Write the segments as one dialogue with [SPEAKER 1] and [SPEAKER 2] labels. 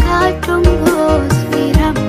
[SPEAKER 1] Kadung bos irama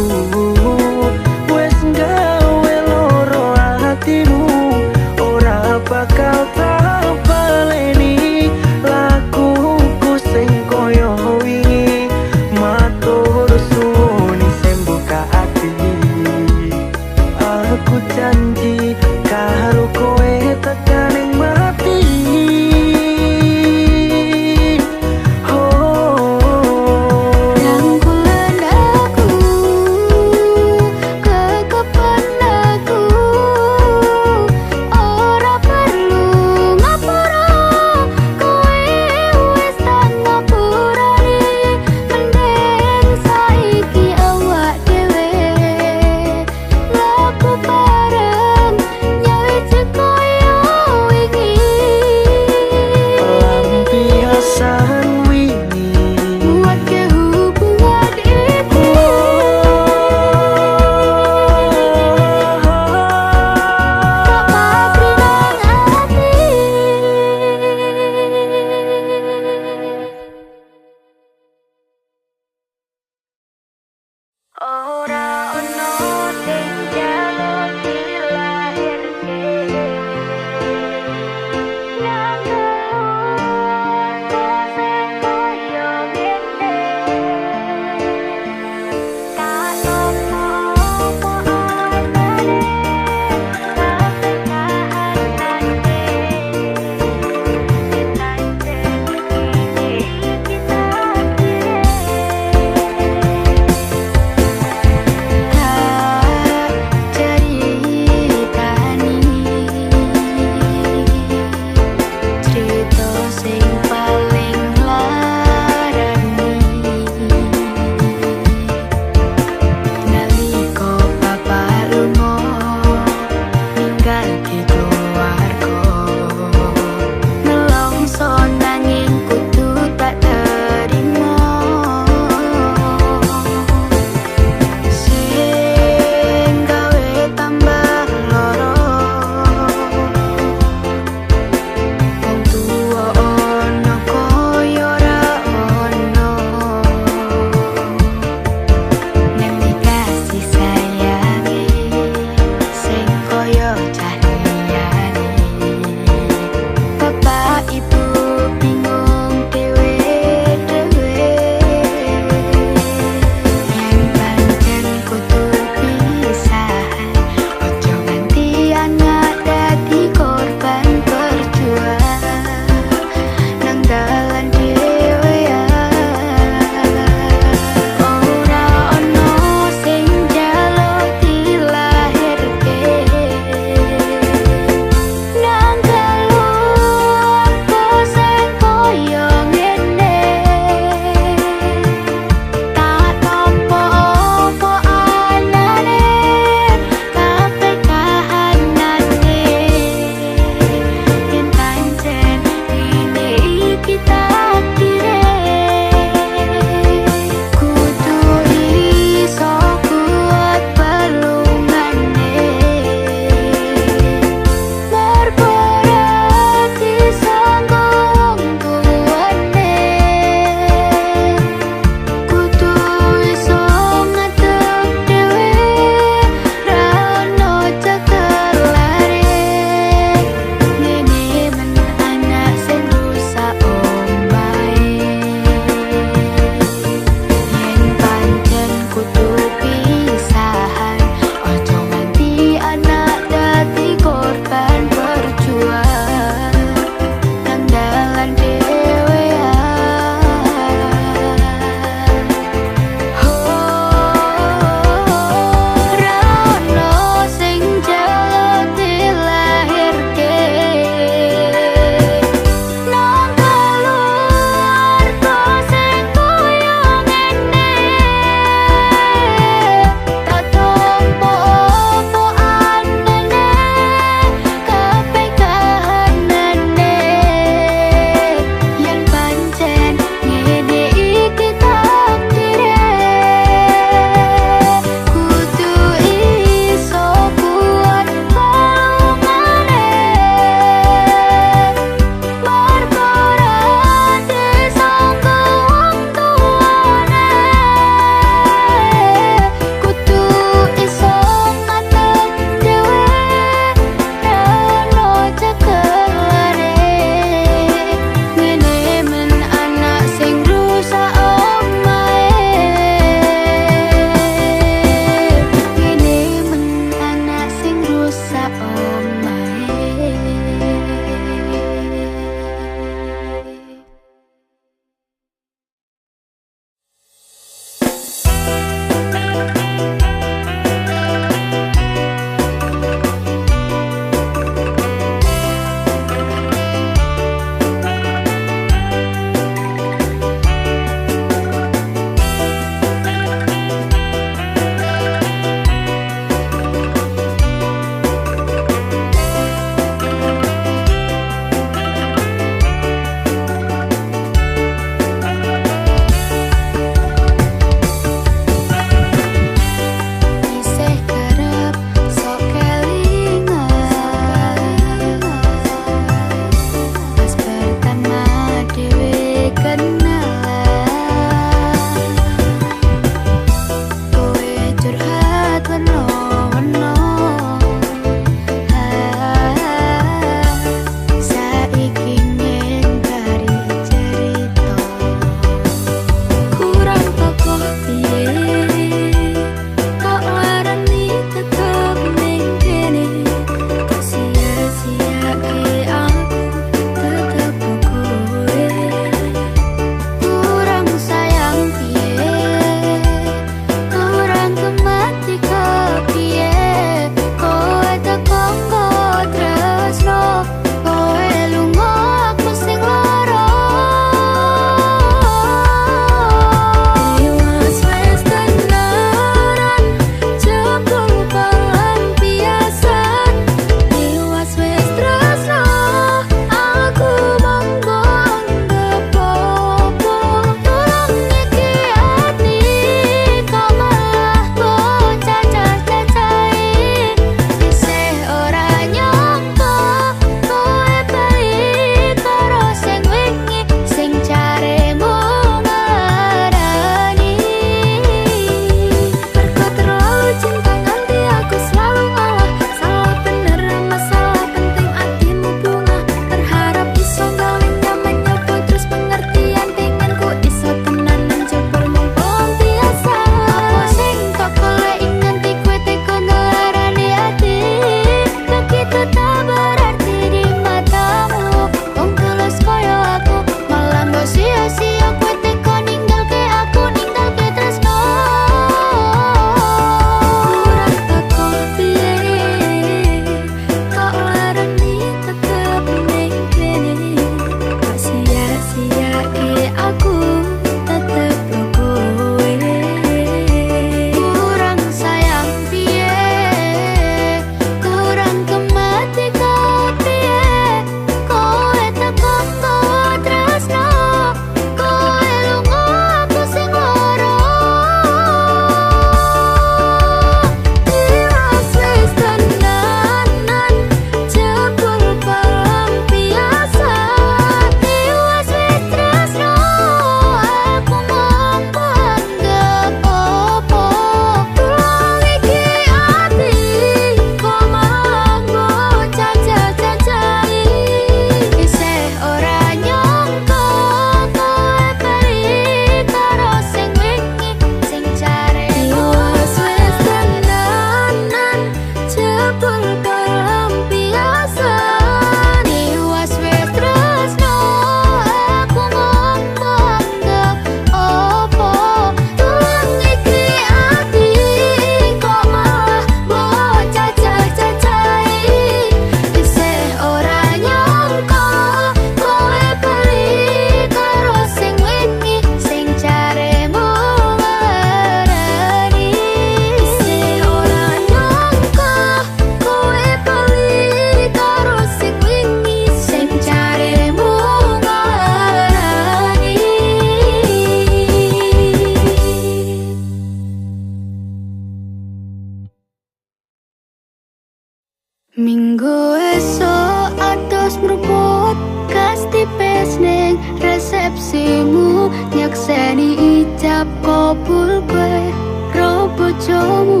[SPEAKER 1] nyekel gue ro bojomu.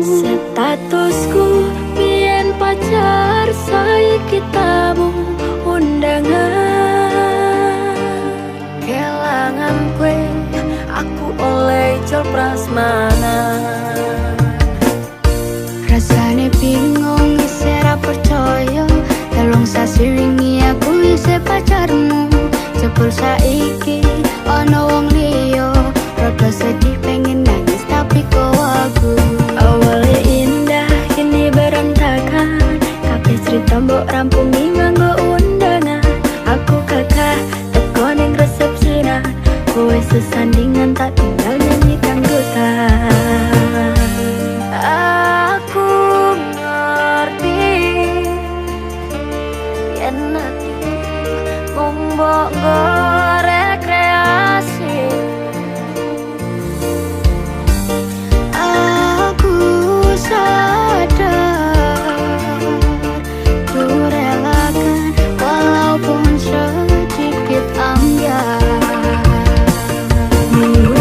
[SPEAKER 1] Statusku biyen pacar saiki tamu undangan. Kelangan gue aku oleh jol prasmanan. Rasane bingung isih ra percaya, telung sasi wingi aku isih pacarmu. Jebul saiki ana wong liya, rada sedih pengen nangis tapi kok aku. Awalnya indah kini berantakan, kabeh cerita mbok rampungi nganggo undangan. Aku kakak teko ning resepsinan, kowe sesandingan tak tinggal nyanyi dangdutan. Aku ngerti yen ati mung mbok rekreasi. Aku sadar ku relakan walaupun sedikit ambiar. Minggu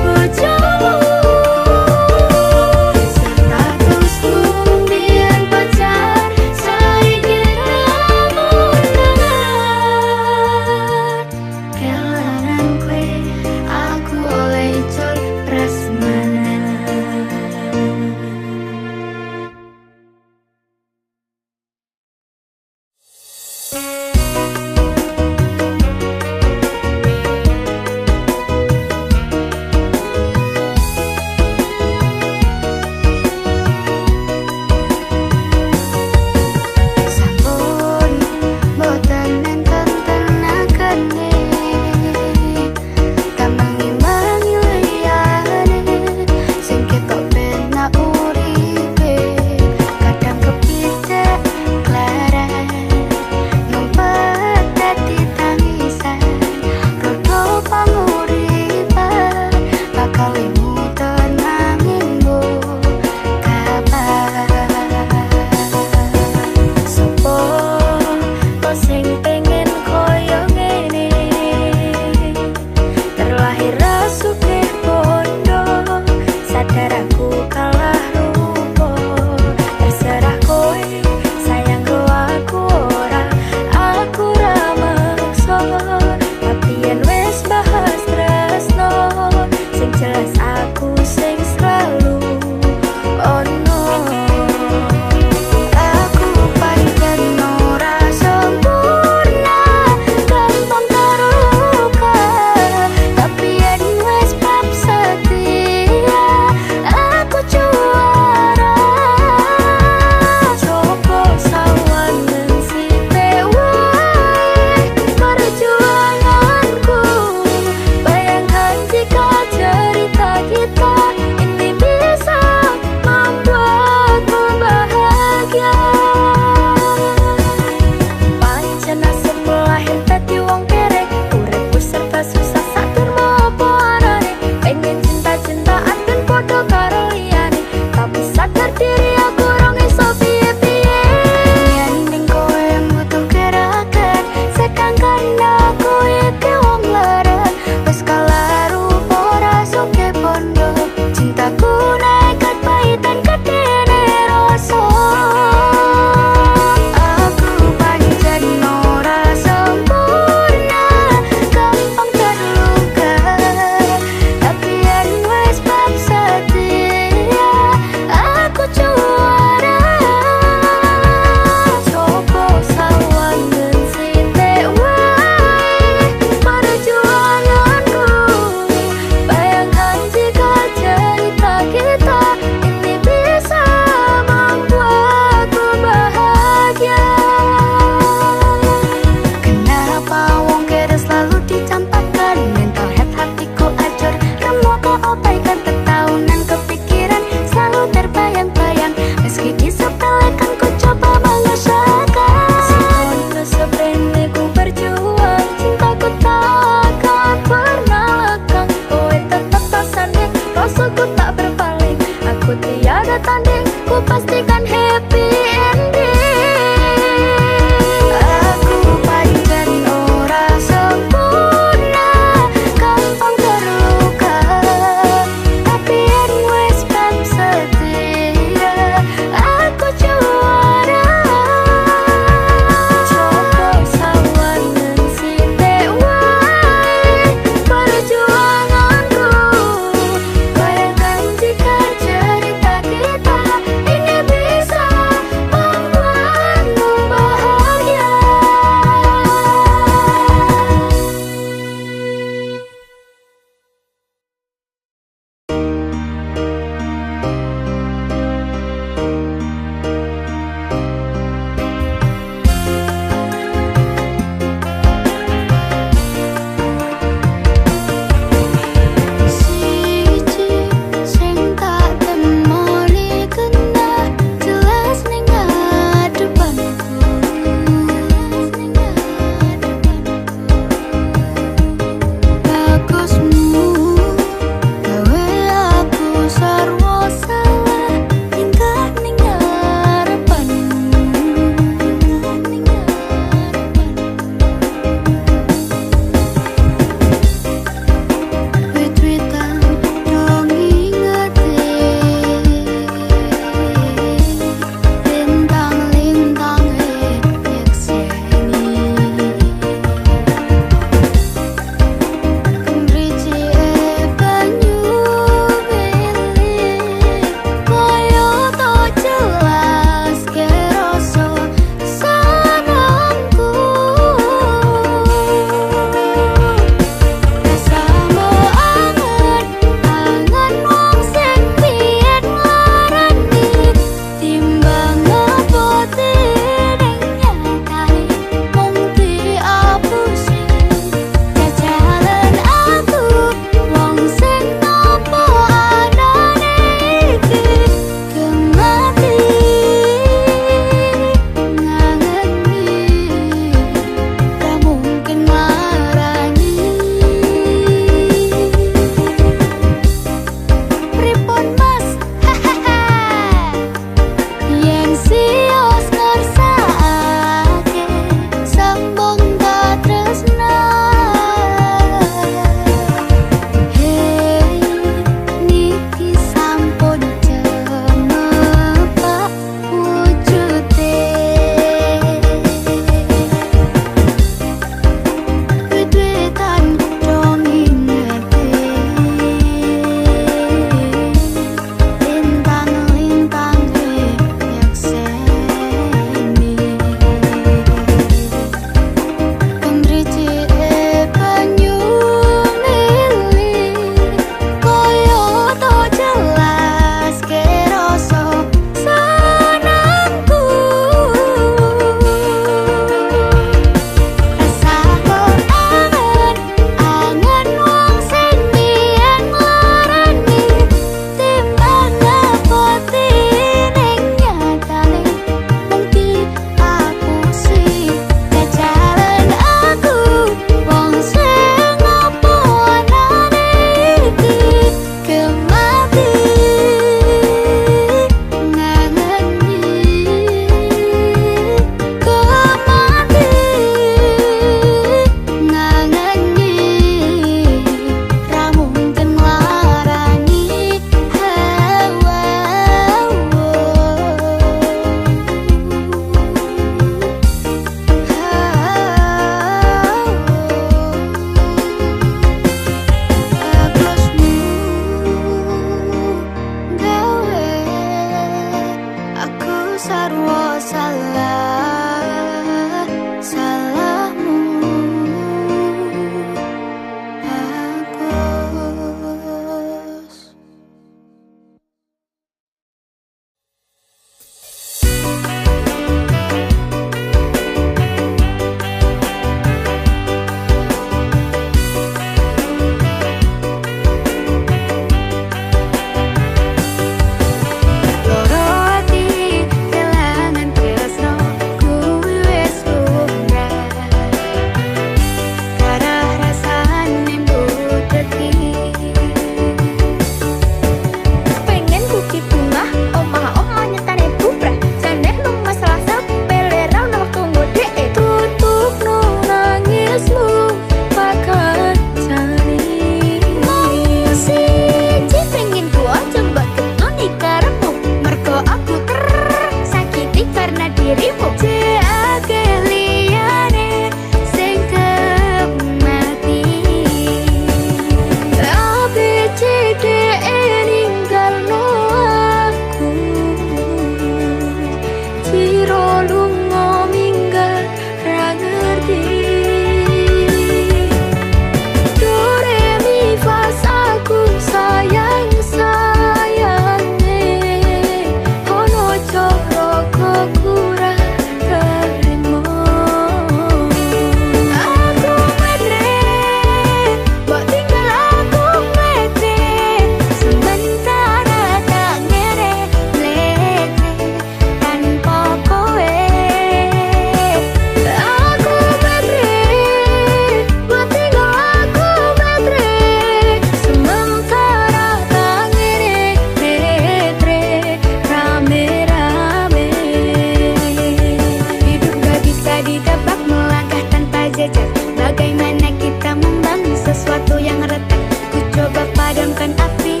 [SPEAKER 1] berjejer. Bagaimana kita membangun sesuatu yang retak? Ku coba padamkan api,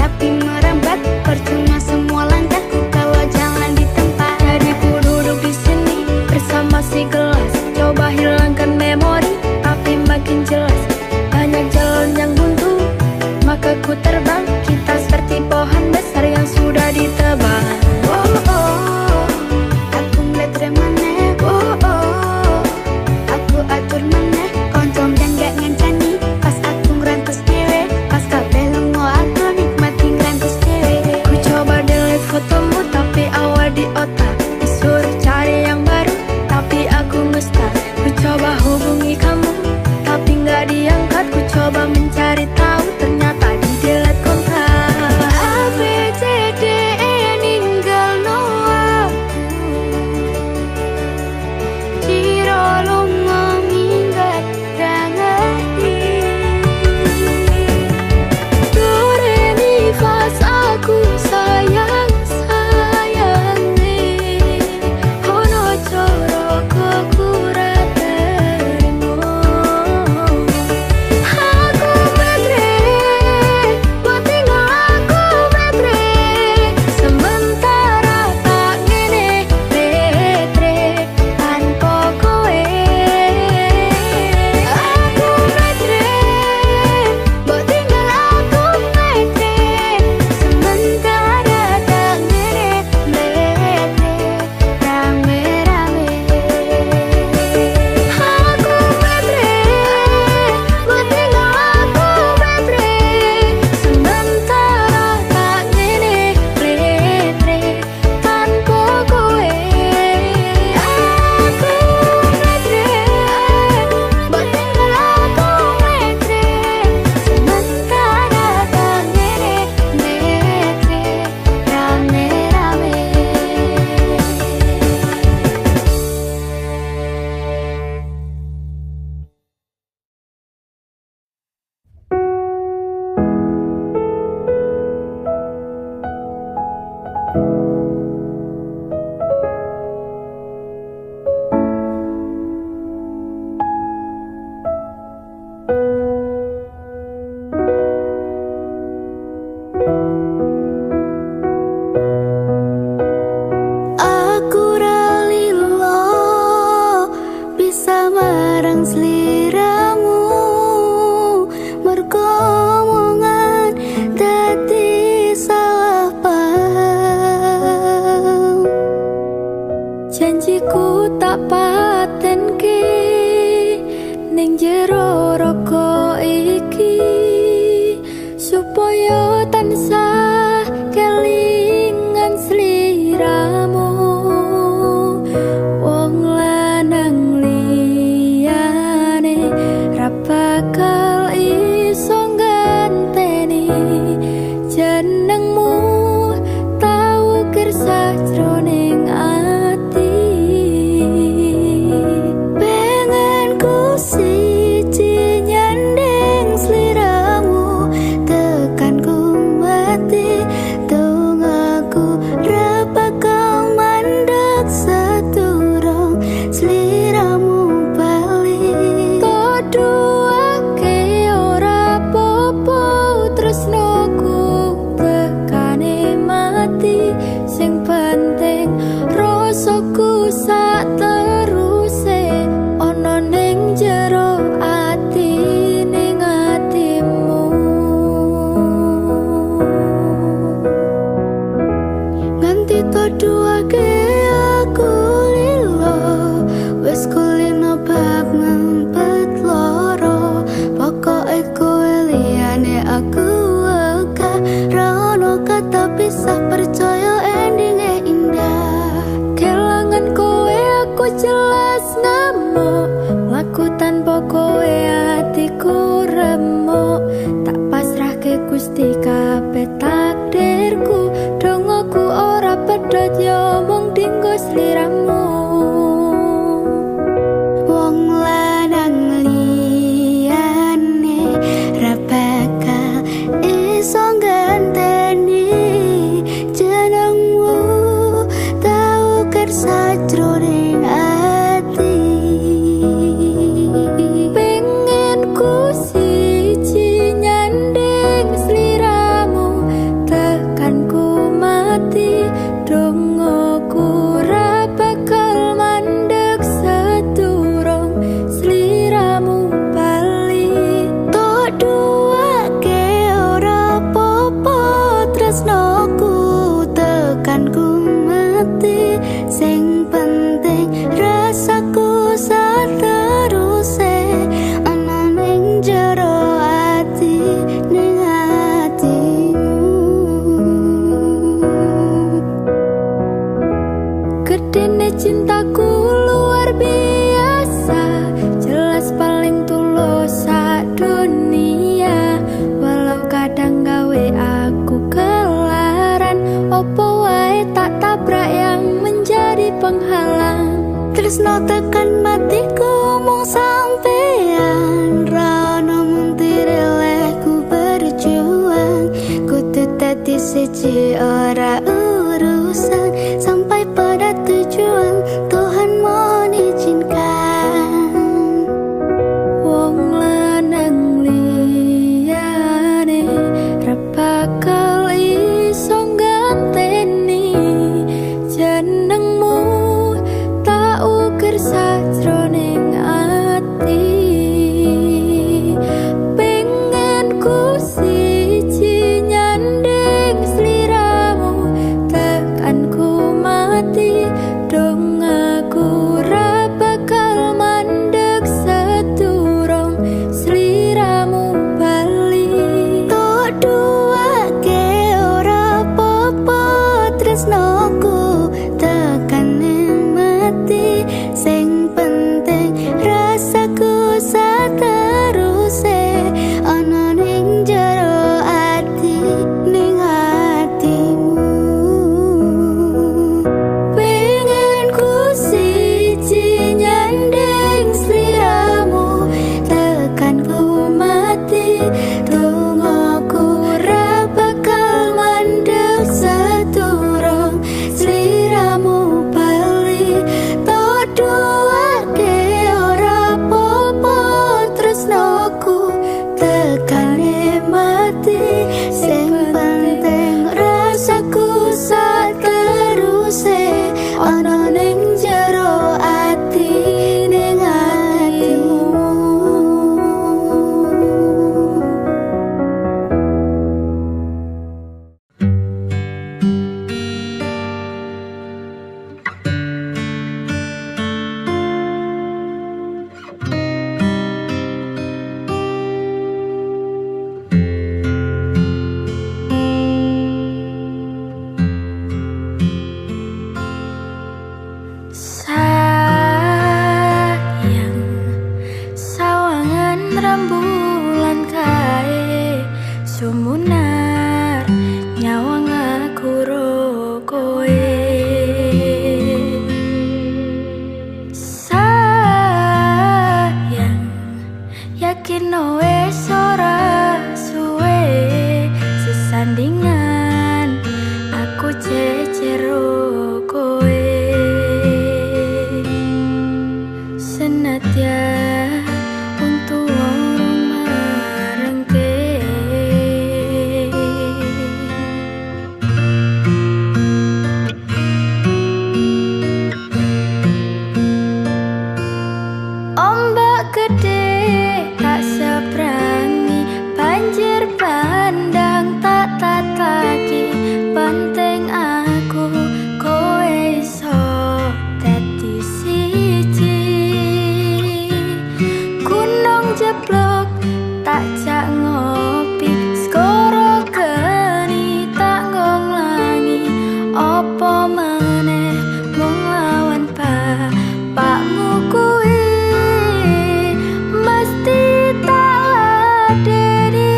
[SPEAKER 1] tapi merambat. Percuma semua langkahku kalau jalan di tempat. Jadi ku duduk di sini bersama si gelas. Coba hilangkan memori, tapi makin jelas. Banyak jalan yang buntu, maka ku terbang. Kita seperti pohon besar yang sudah ditebang. Oh oh, aku ngeliat remane. Oh oh, aku atur meneh. Koncom dan gak ngancani. Pas aku ngerantus dewe, pas kabeh lungo aku nikmati ngerantus dewe. Ku coba delete fotomu tapi awal di otak. Disuruh cari yang baru tapi aku ngestak. Ku coba hubungi kamu tapi gak diangkat. Ku coba mencari tahu ternyata di delete kontak. A B C D E ninggal Noah, Ciro lungo minggat ra ngerti. Do re mi fa aku sayang sayange. Ono coro kok ora terima. Aku metre, buat tinggal aku metre. Sementara tak ngene metre tanpa kowe. Aku metre, buat tinggal aku metre. Sementara tak ngene metre rame-rame. Aku metre, buat tinggal aku metre. Sementara tak ngene metre tanpa kowe. Aku metre, buat tinggal aku metre. Sementara tak ngene metre rame-rame. Aku ralilo bisa marang sliramu. Mergo omongan dadi salah paham. Janjiku tak patenke ning jero roko iki, supaya tansah kelingan sliramu. Wong lanang liyane ra bakal iso ngenteni jenengmu tau kersa jroning ati. Pengen ku siji nyanding sliramu, tekan ku mati. Dongaku ra bakal mandeg sedurung sliramu bali. Toduake ora popo tresnoku tekane mati. Sing penting rasaku sak teruse ono ning jero ati ning atimu. Nganti toduake aku lilo, wis kulino bab ngempet loro. Pokoke kowe liyane aku wegah, ra ono kata pisah. Percaya endinge indah. Kelangan kowe aku jelas ngamuk, laku tanpa kowe hatiku remuk. Tak pasrahke Gusti kabeh takdirku. Dongoku ora pedhot yo mung dinggo sliramu. Wong lanang liyane ra bakal iso ngenteni jenengmu tau kersa jroning ati. tresno tekan matiku mung sampean ra ono mung tirelehku berjuang kudu dadi siji ora urusan sampai pada tujuan Tuhan mengizinkan wong lanang liyane ra bakal iso nganteni jenengmu tak uger sajroning ati pengen ku siji nyanding sliramu tekan ku mati dong aku ra bakal mandeg seturung sliramu bali tok duake ora apa-apa tresnoku tekan mati sing penting rasaku sateruse ana ning jero ati ning atimu pengen ku siji nyanding sliramu tekan ku mati dongaku ra bakal mandeg seturung sliramu bali tok duake ora apa-apa tresnoku tekane mati sing penting rasaku sateruse ana ning jero ati ning atimu. Sayang sawangan rembulan kae sumunar nyawang aku ro koe sayang yakin wes ora suwe sesandingan aku cecero koe senadyan untuk orang marengke ombak gede tak seberangi banjir bandang tak tataki penting aku kowe iso dadi siji gunung jeblok tak jak ngopi skoro geni tak ngonglangi opo meneh mung lawan bapakmu kuwi mesti tak ladeni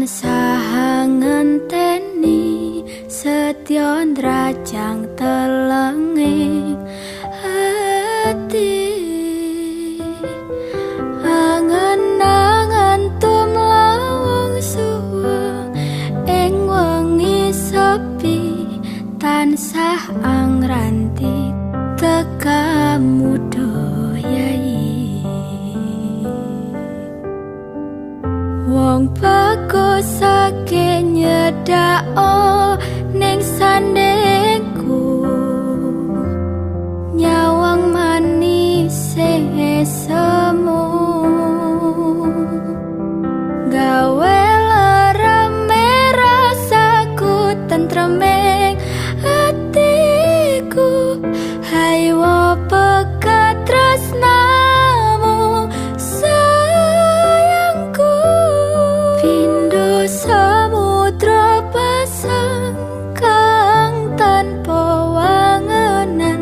[SPEAKER 1] tansah ngenteni setya ndrajang telenging ati angen-angen tumlawung suwung ing wengi sepi tansah angranti tekamu doyai wong bagus sake nyedako ning sandengku nyawang manis semu gawe lereme rasaku tentremeng hatiku haywa pekat tresnamu sayangku pindo samudra pasang kang tanpa wangenan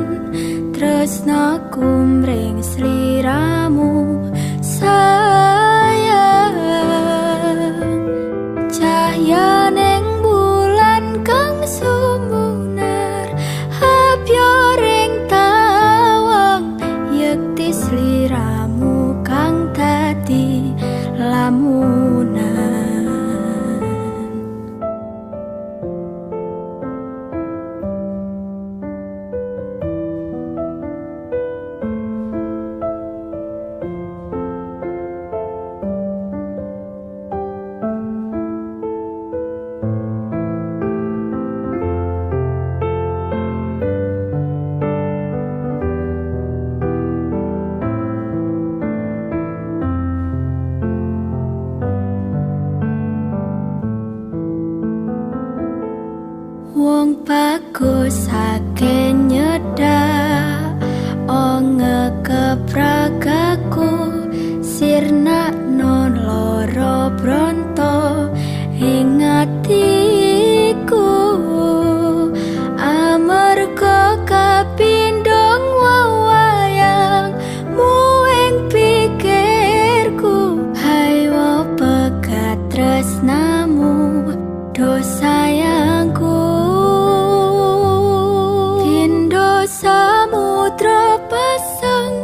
[SPEAKER 1] tresnaku mring sliramu sayang cahya ning bulan kang sumunar habyo ring tawang yekti sliramu kang dadi lamunan wong bagus sake nyedak onge kepragaku sirna non loro bronto ing atiku amarga kapindhong wewayang muing pikirku haywa pegat tresnamu do sayangku pindo samudra pasang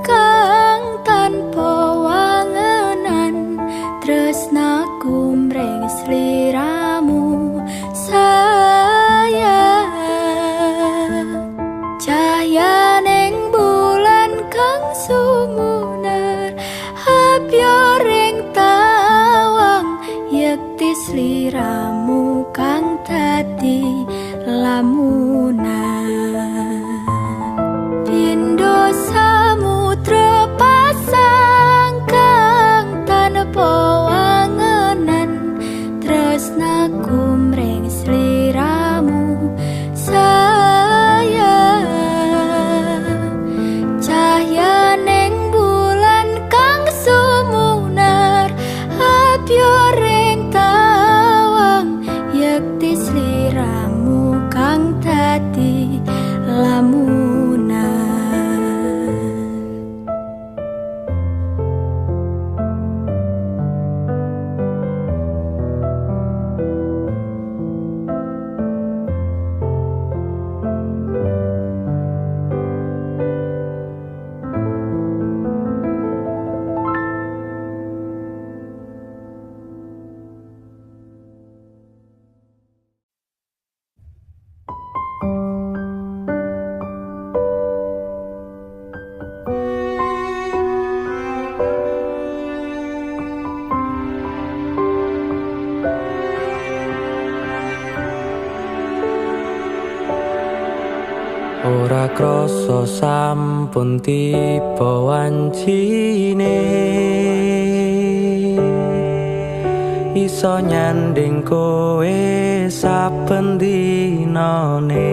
[SPEAKER 1] kang tanpa wangenan tresnaku mring sliramu sayang cahya ning bulan kang sumunar habyo ring tawang yekti sliramu kang dadi lamunan pindo samudra pasang kang tanpa wangenan tresnaku mring sliramu sayang cahya ning bulan kang sumunar habyo ring tawang yekti sliramu kang dadi lamunan
[SPEAKER 2] ora krasa sampun tiba wancine iso nyanding kowe saben dinane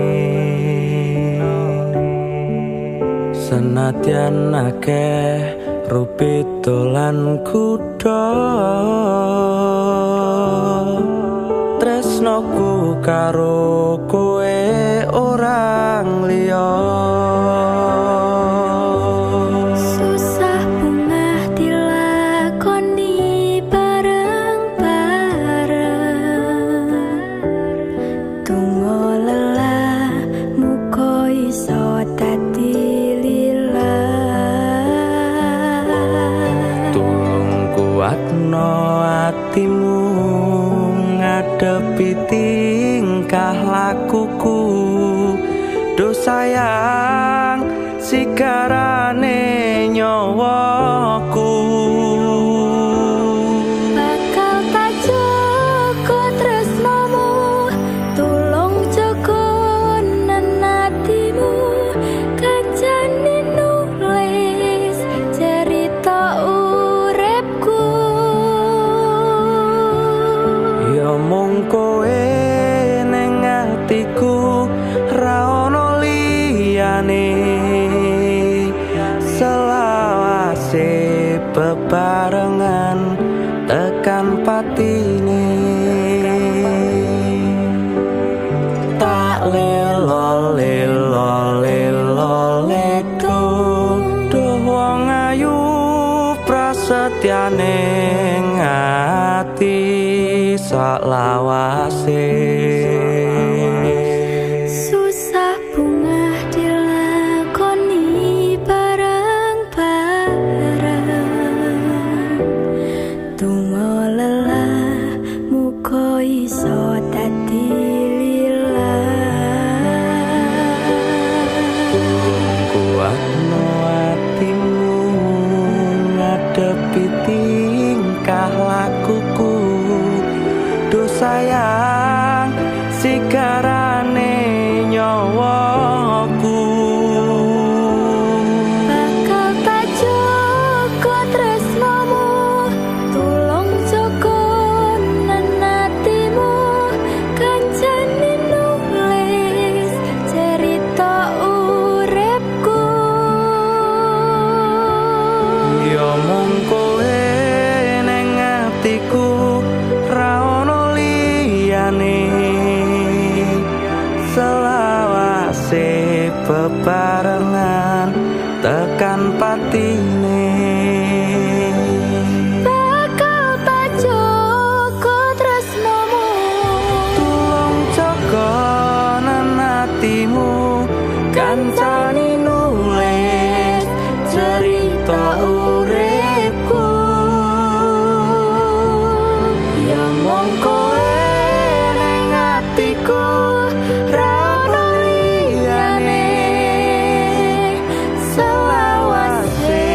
[SPEAKER 2] senadyan akeh rupit dolan kuda tresnoku karo kowe orang liya
[SPEAKER 1] susah bungah dilakoni bareng-bareng
[SPEAKER 2] Duh sayang sigarane nyawaku.
[SPEAKER 1] Bakal tak jaga tresnamu, tulung jaga nenatimu. Kancane nulis cerita uripku.
[SPEAKER 2] Ya mung kowe ning atiku, ra ono liyane. Selawase bebarengan tekan patine. Tak lelo lelo lelo ledo, duh wong ayu prasetyane ngati saklawase.
[SPEAKER 1] Susah bungah dilakoni bareng-bareng. Donga lelah muga iso dadi lillah.
[SPEAKER 2] Kuatno atimu ngadepi tingkah lakuku. Duh sayang sigarane nyawaku.
[SPEAKER 1] Bakal tak jaga tresnamu, tulung jaga nenatimu. Kancane nulis cerita uripku.
[SPEAKER 2] Ya mung kowe ning atiku, ra ono liyane. Selawase bebarengan tekan patine.
[SPEAKER 1] Bakal tak jaga tresnamu,
[SPEAKER 2] Tulung jaga nenatimu. Kancane nulis cerita uripku. Ya mung kowe ning atiku, ra ono liyane. Selawase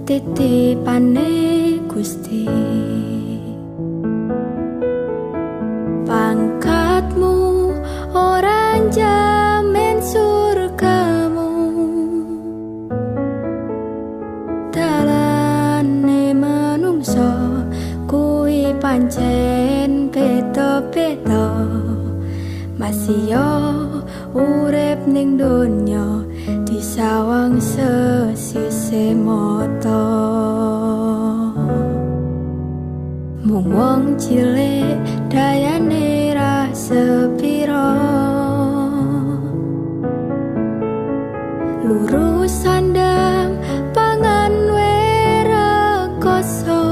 [SPEAKER 2] titipane Gusti. Pangkatmu ora jamin surgamu, dalane manungsa kuwi pancen beda-beda. Masih yo urip ning donya disawang sesise mata. Mung wong cilik dayane ra sepira, lurus sandang pangan werekoso,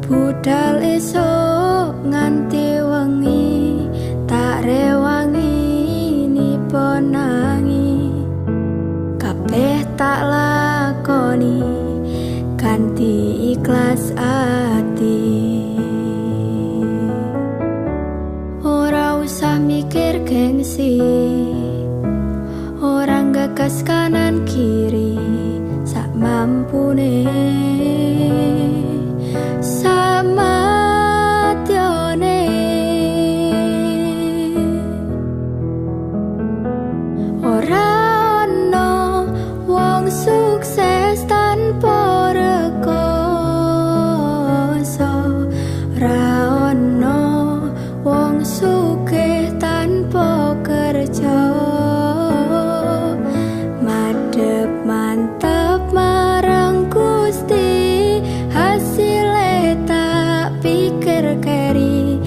[SPEAKER 2] budal esok nganti wengi tak rewangi nipo nangi. Kabeh tak lakoni kanthi ikhlas ati, ora usah mikir gengsi, orang gagas kanan kiri, sak mampune sama tione. Ora ono wong sukses tanpa rekoso, ora ono wong sugih tanpa kerja. Madhep mantep marang Gusti, hasile tak pikir keri,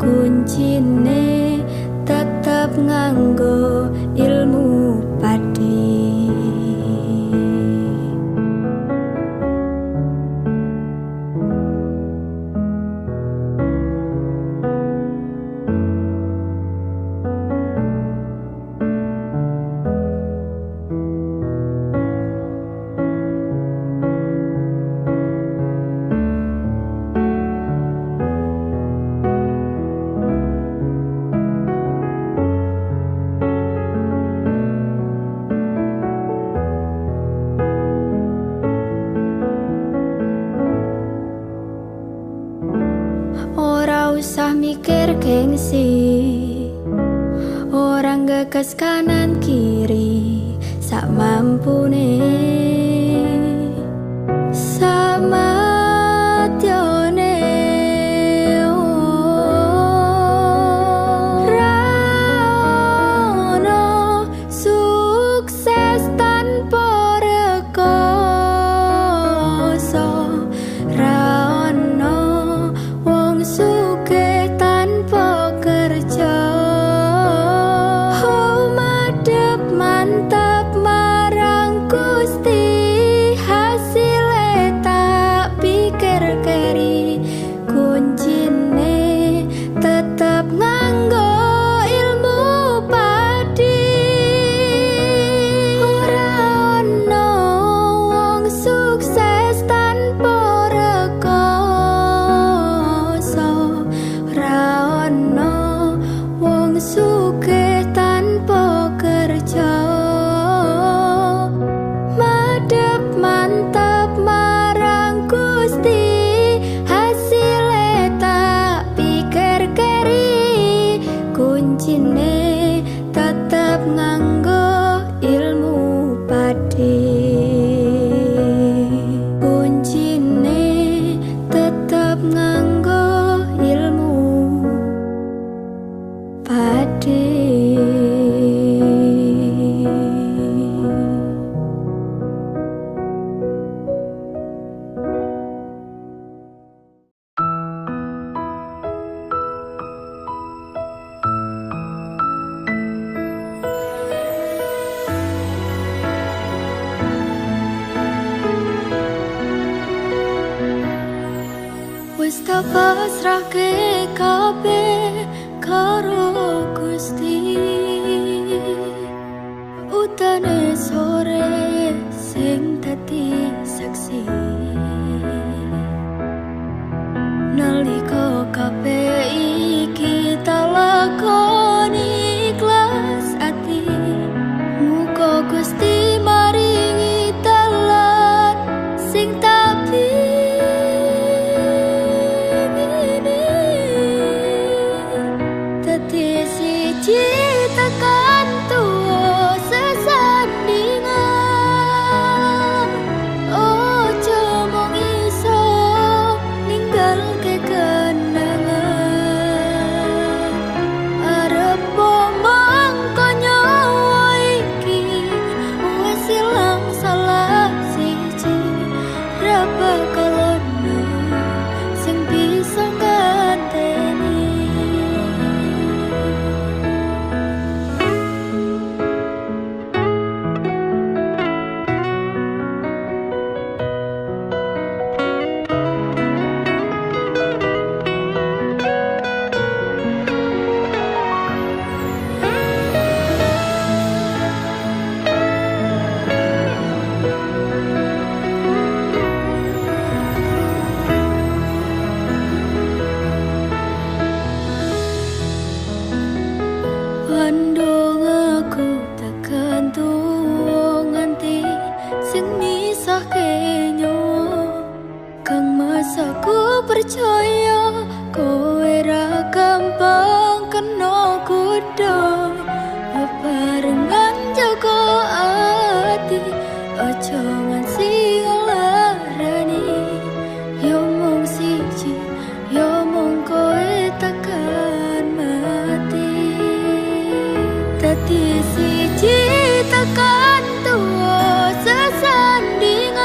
[SPEAKER 2] kuncine tetep nganggo ilmu padi. Ora usah mikir gengsi, orang gagas kanan kiri, sak mampune sama tione. Ora ono sukses tanpa rekoso, ora ono wong sugih tanpa kerja. Oh, madhep mantap marang Gusti, hasile tak pikir keri, kuncine tetep nganggo ilmu padi. Ora ono wong sukses tanpa rekoso, ora ono wong sugih tanpa kerja. Madhep mantap marang Gusti, hasile tak pikir keri, kuncine tetep nganggo ilmu padi. Kuncine tetep nganggo ilmu padi. Wis tak pasrahke kabeh karo Gusti, utane sore sing dadi saksi. Nalika kabeh iki tak lakoni ikhlas ati, muga Gusti maringi dalan tekan tuwa sesandingan. Ojo mung iso ninggalke kenangan. Arep bombong nyawa iki wis ilang salah siji. Ra bakal ono sing bisa nganteni. Pandong aku tekan tuwa nganti sing misahke nyawa. Kang mas aku percaya kowe ra gampang kena godha. Bebarengan jaga ati ojo nganti ngelarani. Yo mung siji, yo mung kowe tekan mati. Dadi siji tekan tuwa sesandingan.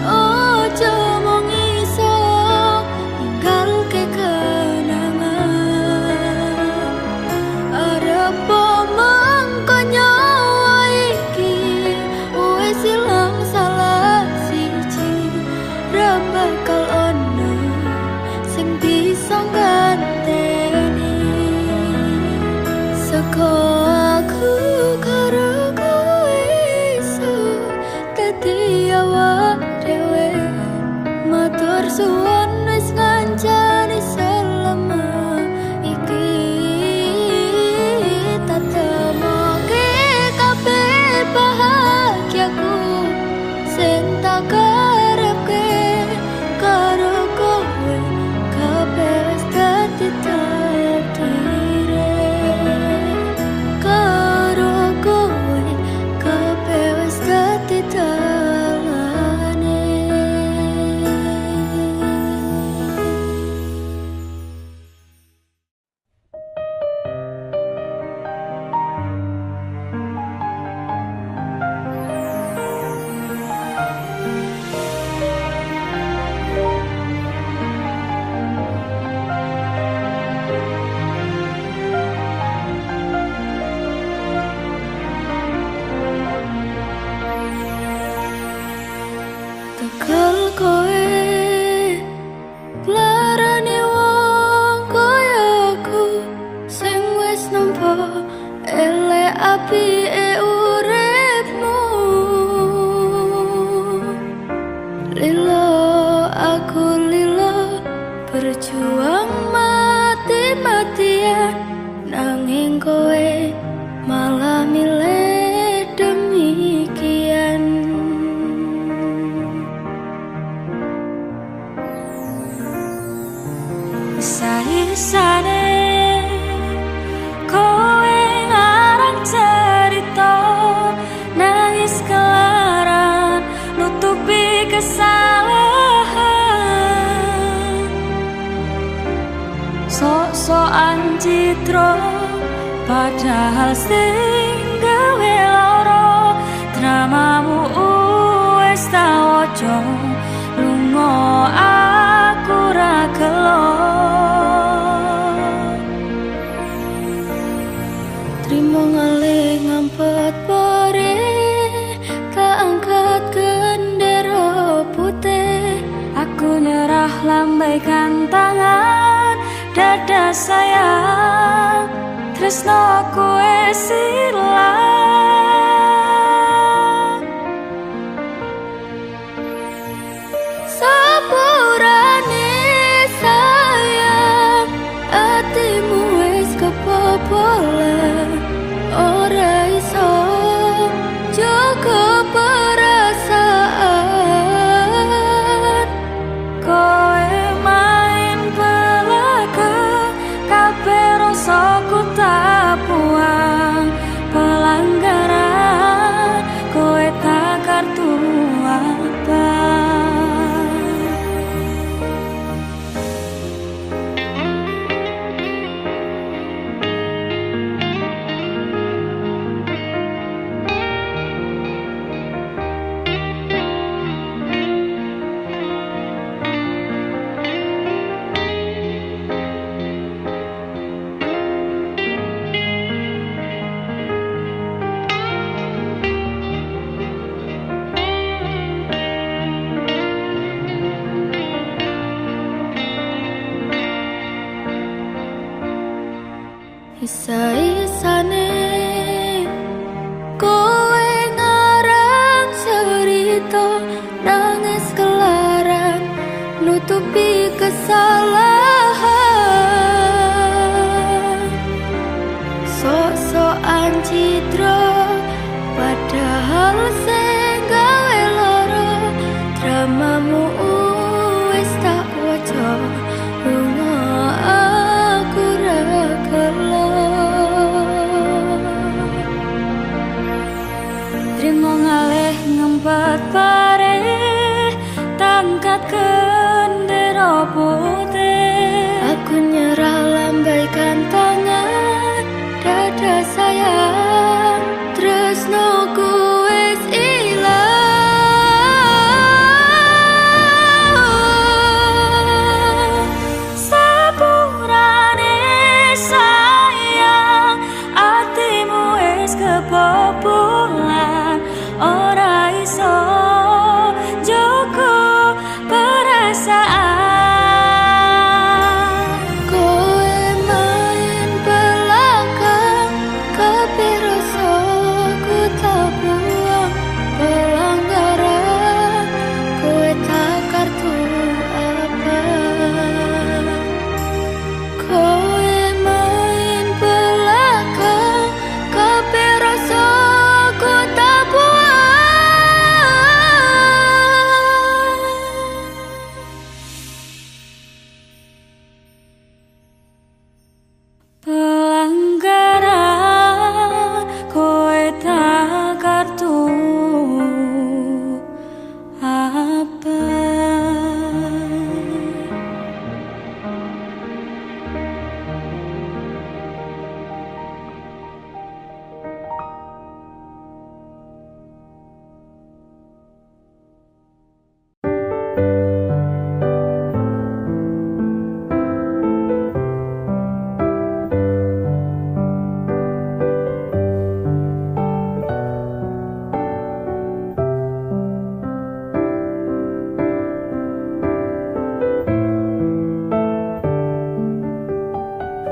[SPEAKER 2] Ojo mung iso ninggalke kenangan. Arep mangko nyawa iki wis ilang salah siji. Ra bakal ono sing bisa nganteni. Saka aku karo kowe iso dadi awak dhewe. Matur suwun wis ngancani selama iki. Tatemoke kabeh bahagiaku sing tak karepke karo kowe. Kabeh wis dadi takdire. Karo kowe kabeh wis dadi dalane. Tekel kowe larane wong kaya aku sing wis nampa elek apike uripmu. Lilo aku lilo berjuang mati-matian nanging kowe malah milih demikian. Sane kowe ngarang cerita nangis kelaran nutupi kesalahan. Sok-sokan citra padahal sing gawe lara. Dramamu wis tak waca lunga aku ra gelo. Trimo ngalih ngampet pore tak angkat gendera putih. Aku nyerah lambaikan tangan dada sayang. Tresnoku wis ilang. Sepurane sayang atimu wis kebobolan. Ora iso jaga perasaan. Kowe main belakang kabeh rasaku isa-isane kowe ngarang cerita nangis kelaran nutupi kesalahan sok-sokan citra padahal sing gawe lara dramamu wis tak waca lunga aku ra gelo trimo ngalih ngempet pare tangkat kendera putih aku nyerah lambaikan tangan dada sayang tresnoku wis ilang sepurane sayang atimu wis kebobolan ora iso joko perasaan kowe main belakang kabeh rasaku tak buang pelanggaran kowe tak kartu apa kowe main belakang kabeh rasaku tak buang pelanggaran kowe tak kartu apa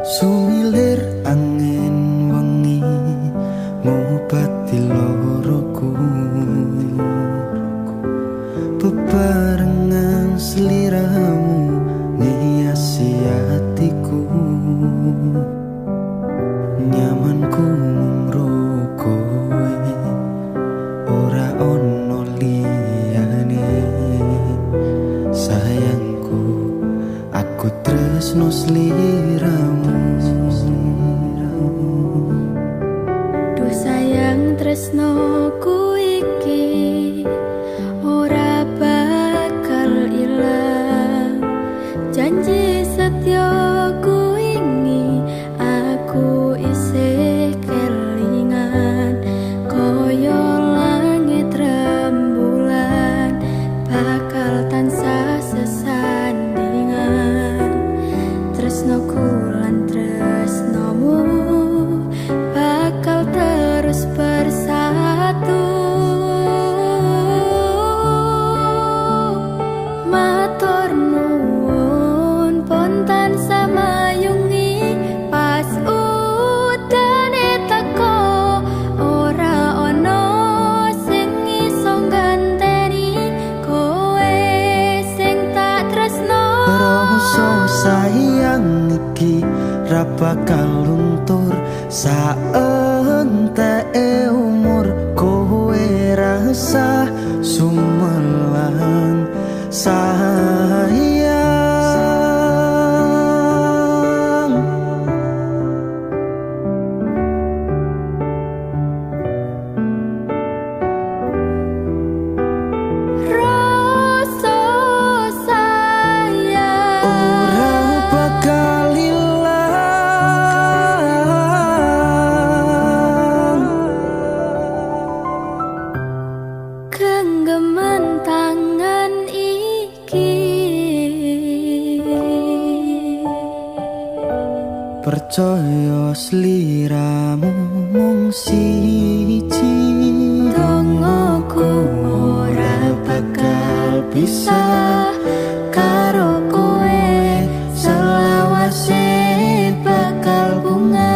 [SPEAKER 3] Sumilir angin wengi ngobati loroku bebarengan sliramu ngiasi hatiku nyamanku mung kowe ora ono liyane sayangku aku tresno sliramu
[SPEAKER 2] duh sayang tresnoku iki ora bakal ilang janji setyaku ini aku isih kelingan koyo langit rembulan bakal tansah sesandingan tresnoku lan tresnomu bakal terus bersatu matur nuwun pontan samayungi pas udane teko ora ono sing iso ganteni kowe sing tak tresno
[SPEAKER 3] rasa sayang iki ra bakal luntur saenteke umur kowe rasa sumelang sayang
[SPEAKER 2] rasa sayang
[SPEAKER 3] ora bakal ilang
[SPEAKER 2] genggaman tangan iki
[SPEAKER 3] percaya sliramu mung siji
[SPEAKER 2] dongoku ora bakal bisa karo kowe selawase bakal bunga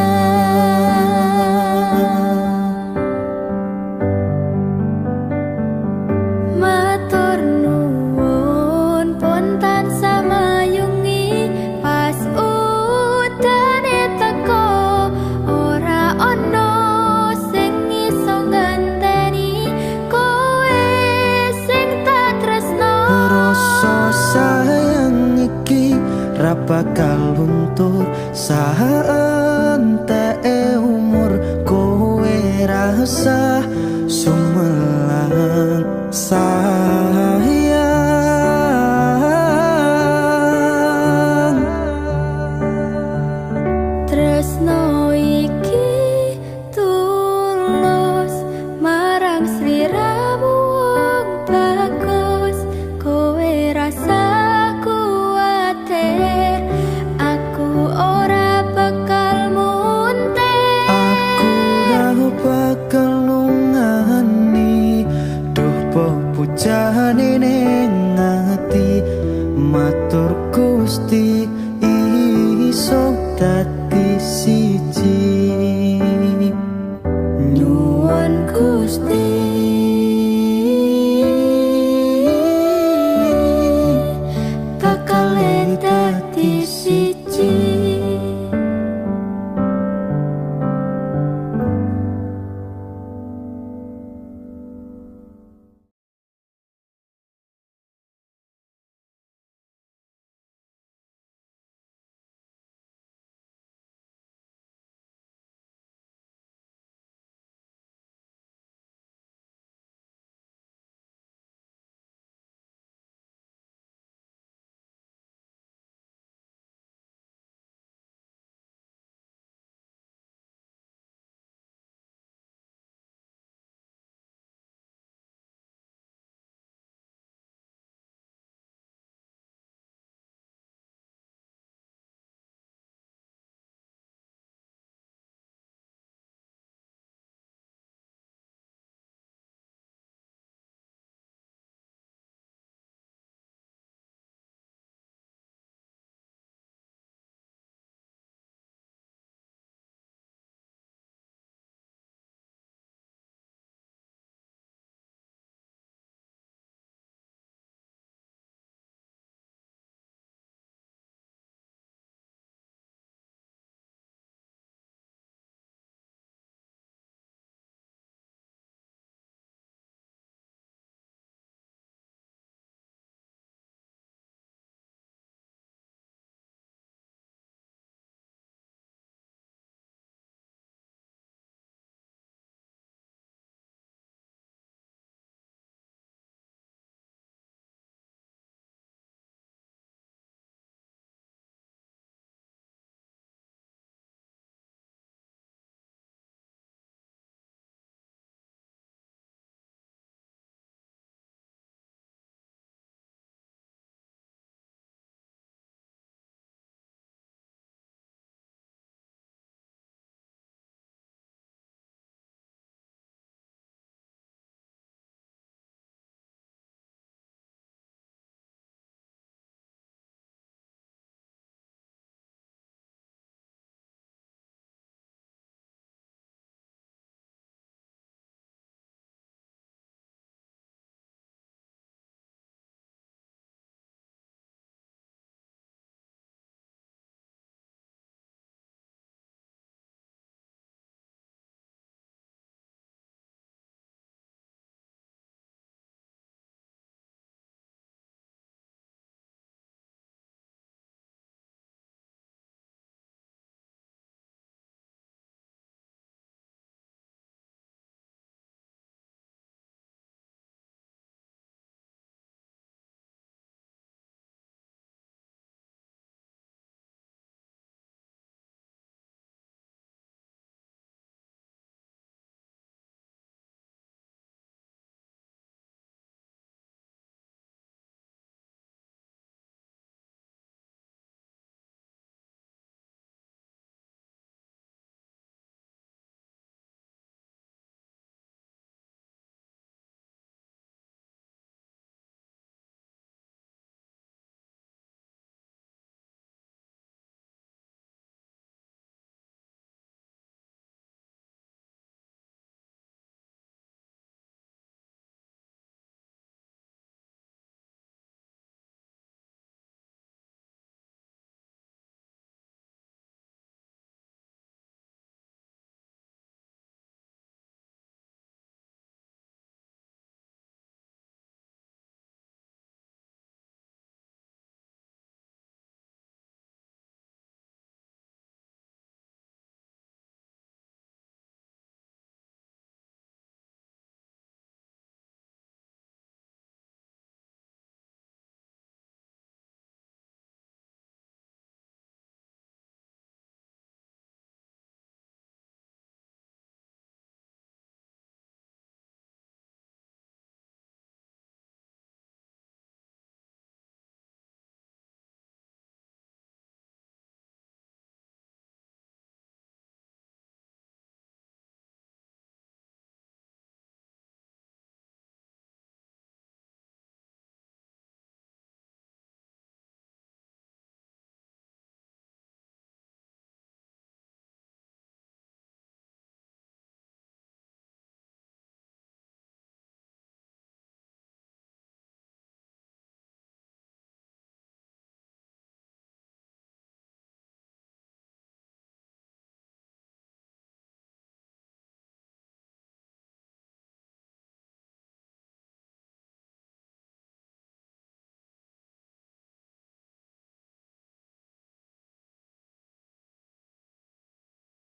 [SPEAKER 3] resah sumelang sayang.
[SPEAKER 2] Tresno